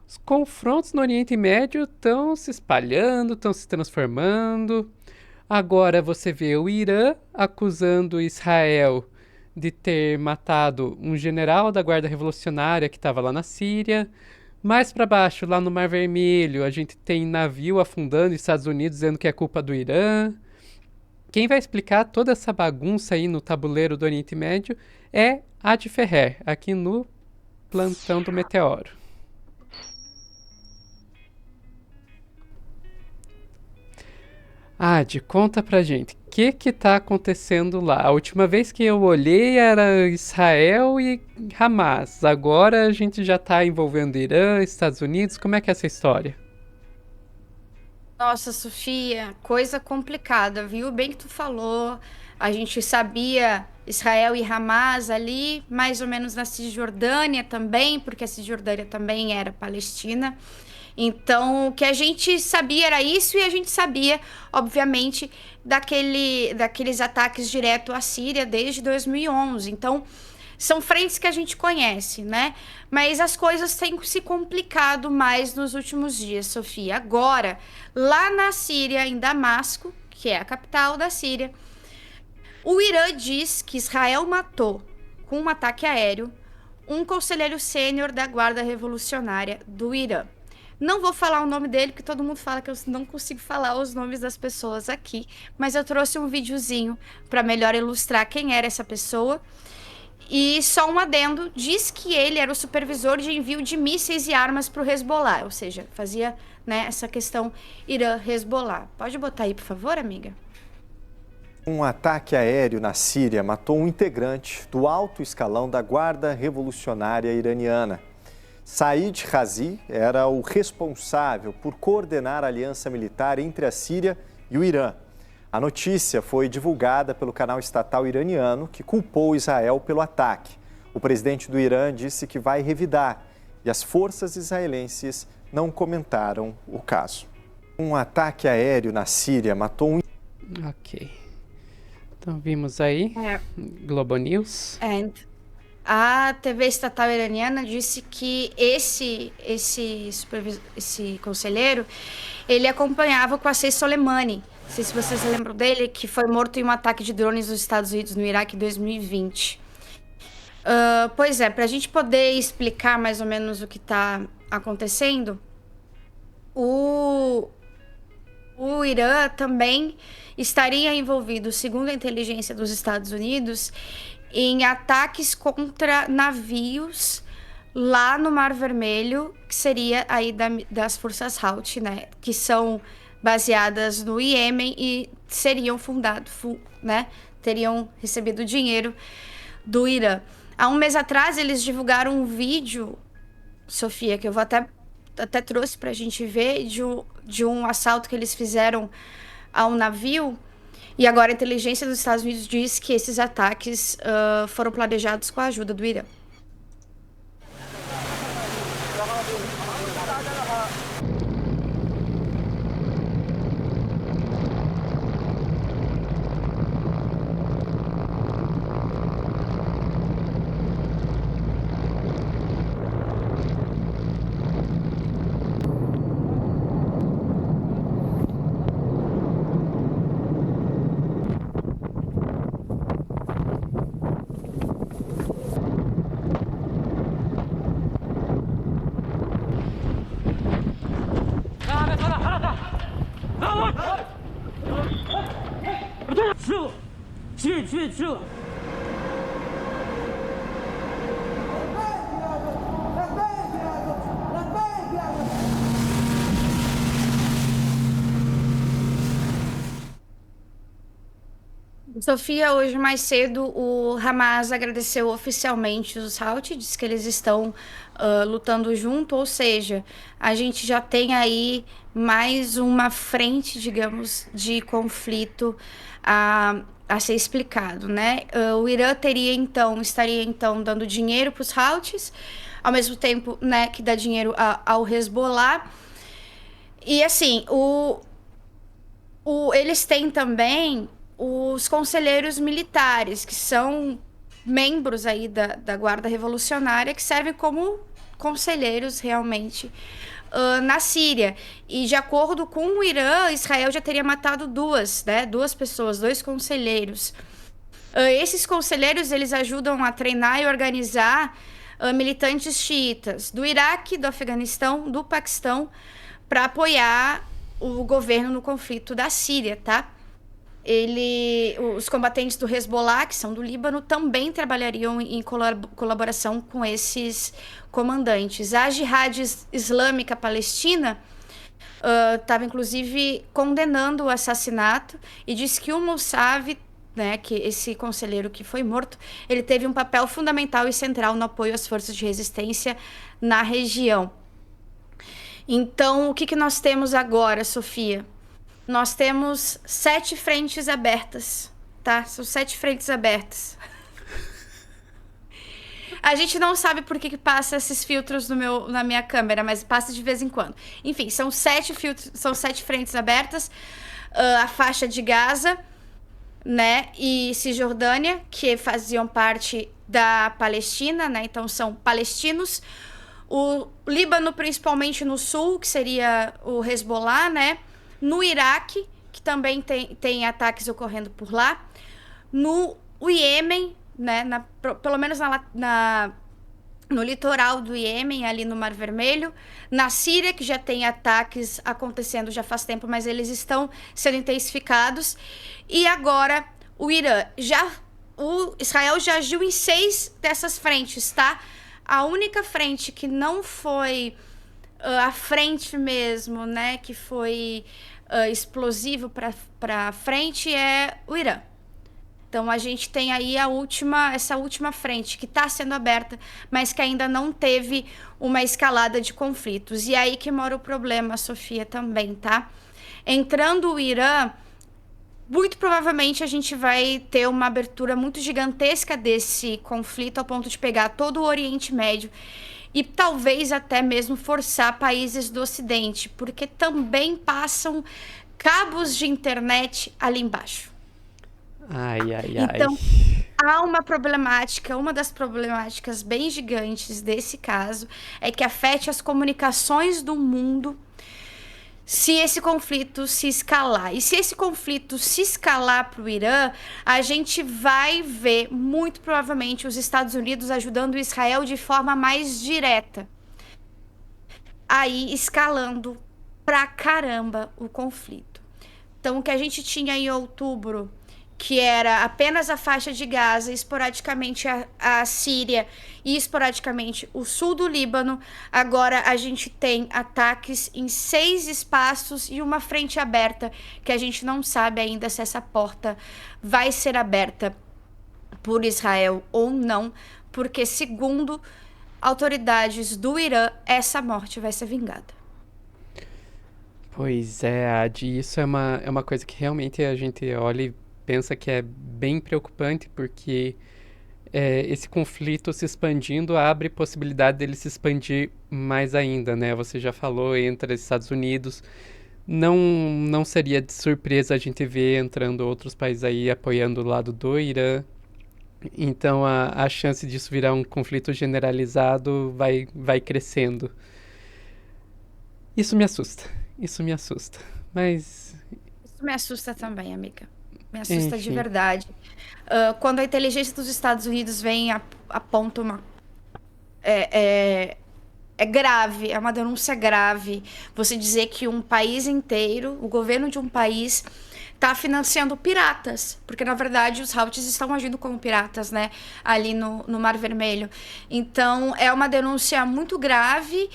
Os confrontos no Oriente Médio estão se espalhando, estão se transformando. Agora você vê o Irã acusando Israel de ter matado um general da Guarda Revolucionária que estava lá na Síria. Mais para baixo, lá no Mar Vermelho, a gente tem navio afundando nos Estados Unidos dizendo que é culpa do Irã. Quem vai explicar toda essa bagunça aí no tabuleiro do Oriente Médio é Ad Ferrer, aqui no Plantão do Meteoro. Ad, conta pra gente, o que tá acontecendo lá? A última vez que eu olhei era Israel e Hamas. Agora a gente já tá envolvendo Irã, Estados Unidos. Como é que é essa história? Nossa, Sofia, coisa complicada, viu? Bem que tu falou. A gente sabia Israel e Hamas ali, mais ou menos na Cisjordânia também, porque a Cisjordânia também era Palestina. Então, o que a gente sabia era isso, e a gente sabia, obviamente, daqueles ataques direto à Síria desde 2011. Então, são frentes que a gente conhece, né? Mas as coisas têm se complicado mais nos últimos dias, Sofia. Agora, lá na Síria, em Damasco, que é a capital da Síria, o Irã diz que Israel matou, com um ataque aéreo, um conselheiro sênior da Guarda Revolucionária do Irã. Não vou falar o nome dele, porque todo mundo fala que eu não consigo falar os nomes das pessoas aqui, mas eu trouxe um videozinho para melhor ilustrar quem era essa pessoa. E só um adendo, diz que ele era o supervisor de envio de mísseis e armas para o Hezbollah, ou seja, fazia, né, essa questão Irã-Hezbollah. Pode botar aí, por favor, amiga? Um ataque aéreo na Síria matou um integrante do alto escalão da Guarda Revolucionária Iraniana. Said Razi era o responsável por coordenar a aliança militar entre a Síria e o Irã. A notícia foi divulgada pelo canal estatal iraniano, que culpou Israel pelo ataque. O presidente do Irã disse que vai revidar e as forças israelenses não comentaram o caso. Um ataque aéreo na Síria matou um... Ok. Então vimos aí, Globo News. A TV estatal iraniana disse que esse conselheiro, ele acompanhava com a Qasem Soleimani. Não sei se vocês lembram dele, que foi morto em um ataque de drones nos Estados Unidos, no Iraque, em 2020. Pois é, para a gente poder explicar mais ou menos o que está acontecendo, o Irã também estaria envolvido, segundo a inteligência dos Estados Unidos, em ataques contra navios lá no Mar Vermelho, que seria aí das forças Houthi, né, que são baseadas no Iêmen e seriam né, teriam recebido dinheiro do Irã. Há um mês atrás, eles divulgaram um vídeo, Sofia, que eu vou até trouxe para a gente ver, de um assalto que eles fizeram a um navio. E agora a inteligência dos Estados Unidos diz que esses ataques foram planejados com a ajuda do Irã. Sofia, hoje mais cedo, o Hamas agradeceu oficialmente os Houthi, diz que eles estão lutando junto, ou seja, a gente já tem aí mais uma frente, digamos, de conflito a ser explicado, né? O Irã estaria então dando dinheiro para os Houthis, ao mesmo tempo, né, que dá dinheiro ao Hezbollah. E assim, eles têm também os conselheiros militares, que são membros aí da Guarda Revolucionária, que servem como conselheiros realmente na Síria. E de acordo com o Irã, Israel já teria matado duas pessoas, 2 conselheiros. Esses conselheiros, eles ajudam a treinar e organizar militantes xiitas do Iraque, do Afeganistão, do Paquistão, para apoiar o governo no conflito da Síria, tá? Os combatentes do Hezbollah, que são do Líbano, também trabalhariam em colaboração com esses comandantes. A Jihad Islâmica Palestina estava, inclusive, condenando o assassinato e disse que o Mousavi, né, que esse conselheiro que foi morto, ele teve um papel fundamental e central no apoio às forças de resistência na região. Então, o que nós temos agora, Sofia? Nós temos 7 frentes abertas, tá? São 7 frentes abertas. A gente não sabe por que passa esses filtros na minha câmera, mas passa de vez em quando. Enfim, são 7 frentes abertas. A faixa de Gaza, né, e Cisjordânia, que faziam parte da Palestina, né? Então são palestinos. O Líbano, principalmente no sul, que seria o Hezbollah, né? No Iraque, que também tem ataques ocorrendo por lá. No Iêmen, né? Pelo menos no litoral do Iêmen, ali no Mar Vermelho. Na Síria, que já tem ataques acontecendo já faz tempo, mas eles estão sendo intensificados. E agora o Irã. O Israel já agiu em 6 dessas frentes, tá? A única frente que não foi a frente mesmo, né, que foi explosivo para frente é o Irã. Então a gente tem aí essa última frente que está sendo aberta, mas que ainda não teve uma escalada de conflitos. E aí que mora o problema, Sofia, também, tá? Entrando o Irã, muito provavelmente a gente vai ter uma abertura muito gigantesca desse conflito ao ponto de pegar todo o Oriente Médio e talvez até mesmo forçar países do Ocidente, porque também passam cabos de internet ali embaixo. Então, há uma das problemáticas bem gigantes desse caso é que afete as comunicações do mundo se esse conflito se escalar. E se esse conflito se escalar para o Irã, a gente vai ver, muito provavelmente, os Estados Unidos ajudando Israel de forma mais direta. Aí, escalando pra caramba o conflito. Então, o que a gente tinha em outubro, que era apenas a faixa de Gaza, esporadicamente a Síria e esporadicamente o sul do Líbano, agora a gente tem ataques em 6 espaços e uma frente aberta, que a gente não sabe ainda se essa porta vai ser aberta por Israel ou não, porque segundo autoridades do Irã, essa morte vai ser vingada. Pois é, Adi, isso é uma coisa que realmente a gente olha e pensa que é bem preocupante, porque esse conflito se expandindo abre possibilidade dele se expandir mais ainda, né? Você já falou, entre os Estados Unidos. Não seria de surpresa a gente ver entrando outros países aí apoiando o lado do Irã. Então a chance disso virar um conflito generalizado vai crescendo. Isso me assusta, mas... Isso me assusta também, amiga. Me assusta de Enfim. verdade. Quando a inteligência dos Estados Unidos vem aponta uma... É grave, é uma denúncia grave. Você dizer que um país inteiro, o governo de um país, está financiando piratas. Porque, na verdade, os Houthis estão agindo como piratas, né? Ali no Mar Vermelho. Então, é uma denúncia muito grave.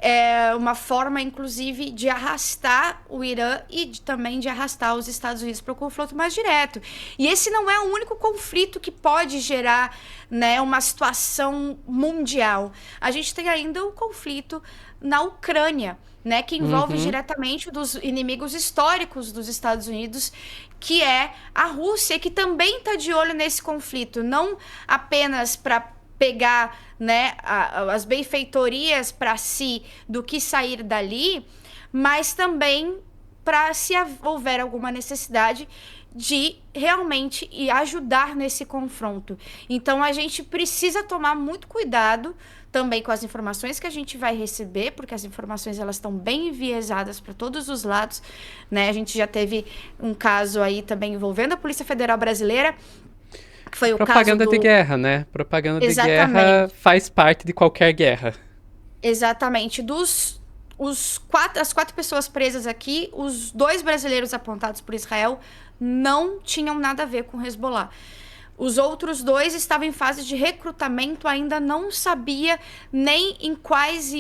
É uma forma, inclusive, de arrastar o Irã e também de arrastar os Estados Unidos para o conflito mais direto. E esse não é o único conflito que pode gerar, né, uma situação mundial. A gente tem ainda o conflito na Ucrânia, né, que envolve diretamente dos inimigos históricos dos Estados Unidos, que é a Rússia, que também está de olho nesse conflito, não apenas para pegar, né, as benfeitorias para si do que sair dali, mas também para, se houver alguma necessidade, de realmente ajudar nesse confronto. Então a gente precisa tomar muito cuidado, também com as informações que a gente vai receber, porque as informações elas estão bem enviesadas para todos os lados, né? A gente já teve um caso aí também envolvendo a Polícia Federal Brasileira, que foi o Propaganda caso de guerra, né? Propaganda de Exatamente. guerra faz parte de qualquer guerra. Exatamente. As 4 pessoas presas aqui, os 2 brasileiros apontados por Israel não tinham nada a ver com Hezbollah. Os outros 2 estavam em fase de recrutamento, ainda não sabia nem em quais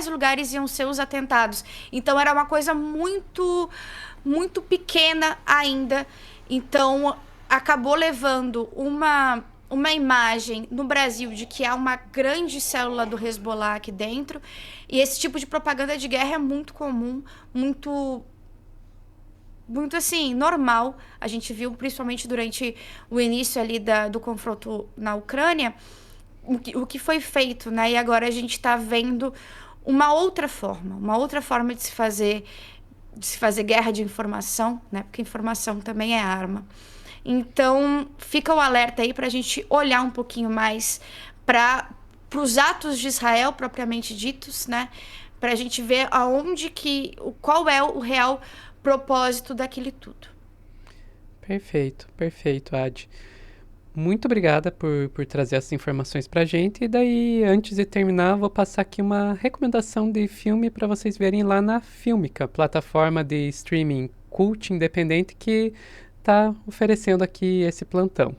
lugares iam ser os atentados. Então era uma coisa muito, muito pequena ainda. Então acabou levando uma imagem no Brasil de que há uma grande célula do Hezbollah aqui dentro. E esse tipo de propaganda de guerra é muito comum, muito assim, normal. A gente viu, principalmente durante o início ali do confronto na Ucrânia, o que foi feito, né? E agora a gente está vendo uma outra forma de se fazer guerra de informação, né? Porque informação também é arma. Então, fica o alerta aí para a gente olhar um pouquinho mais para os atos de Israel propriamente ditos, né? Para a gente ver qual é o real propósito daquele tudo. Perfeito, Adi. Muito obrigada por trazer essas informações pra gente. E daí, antes de terminar, vou passar aqui uma recomendação de filme para vocês verem lá na Filmica, plataforma de streaming cult independente que está oferecendo aqui esse plantão.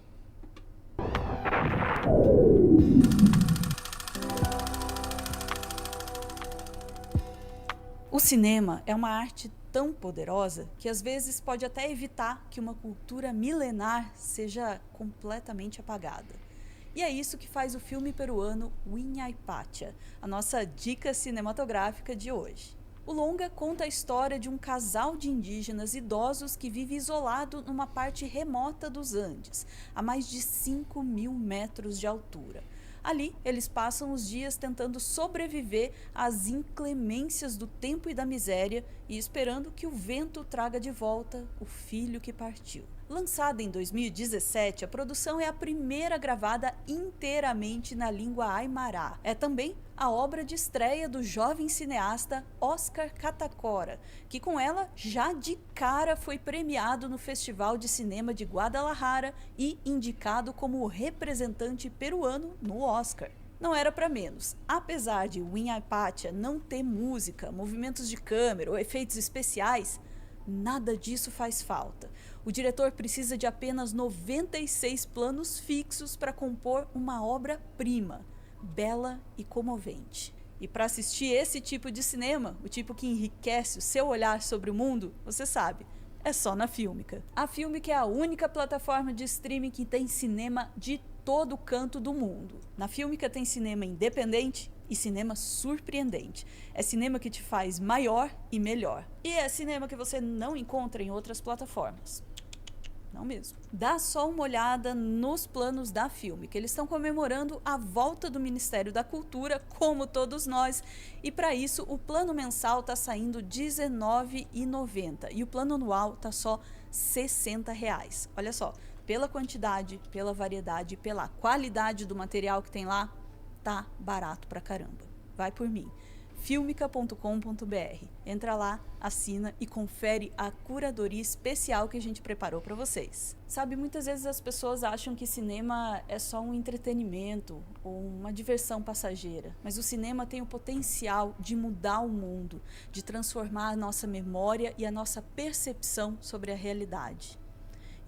O cinema é uma arte tão poderosa que às vezes pode até evitar que uma cultura milenar seja completamente apagada. E é isso que faz o filme peruano Huayna, a nossa dica cinematográfica de hoje. O longa conta a história de um casal de indígenas idosos que vive isolado numa parte remota dos Andes, a mais de 5.000 metros de altura. Ali, eles passam os dias tentando sobreviver às inclemências do tempo e da miséria e esperando que o vento traga de volta o filho que partiu. Lançada em 2017, a produção é a primeira gravada inteiramente na língua aimará. É também a obra de estreia do jovem cineasta Oscar Catacora, que com ela já de cara foi premiado no Festival de Cinema de Guadalajara e indicado como representante peruano no Oscar. Não era para menos. Apesar de Huayna não ter música, movimentos de câmera ou efeitos especiais, nada disso faz falta. O diretor precisa de apenas 96 planos fixos para compor uma obra-prima, bela e comovente. E para assistir esse tipo de cinema, o tipo que enriquece o seu olhar sobre o mundo, você sabe, é só na Filmica. A Filmica é a única plataforma de streaming que tem cinema de todo canto do mundo. Na Filmica tem cinema independente e cinema surpreendente. É cinema que te faz maior e melhor. E é cinema que você não encontra em outras plataformas. Não mesmo. Dá só uma olhada nos planos da Filmica. Eles estão comemorando a volta do Ministério da Cultura, como todos nós. E para isso, o plano mensal está saindo R$ 19,90 e o plano anual está só R$ 60. Olha só, pela quantidade, pela variedade, pela qualidade do material que tem lá, tá barato pra caramba. Vai por mim. Filmica.com.br. Entra lá, assina e confere a curadoria especial que a gente preparou para vocês. Sabe, muitas vezes as pessoas acham que cinema é só um entretenimento ou uma diversão passageira, mas o cinema tem o potencial de mudar o mundo, de transformar a nossa memória e a nossa percepção sobre a realidade.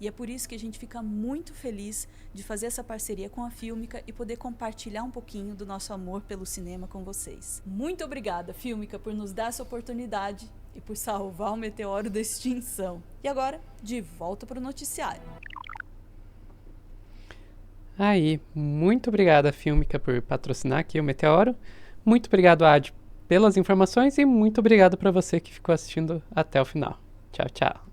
E é por isso que a gente fica muito feliz de fazer essa parceria com a Filmica e poder compartilhar um pouquinho do nosso amor pelo cinema com vocês. Muito obrigada, Filmica, por nos dar essa oportunidade e por salvar o meteoro da extinção. E agora, de volta para o noticiário. Aí, muito obrigada, Filmica, por patrocinar aqui o Meteoro. Muito obrigado, Adi, pelas informações e muito obrigado para você que ficou assistindo até o final. Tchau, tchau.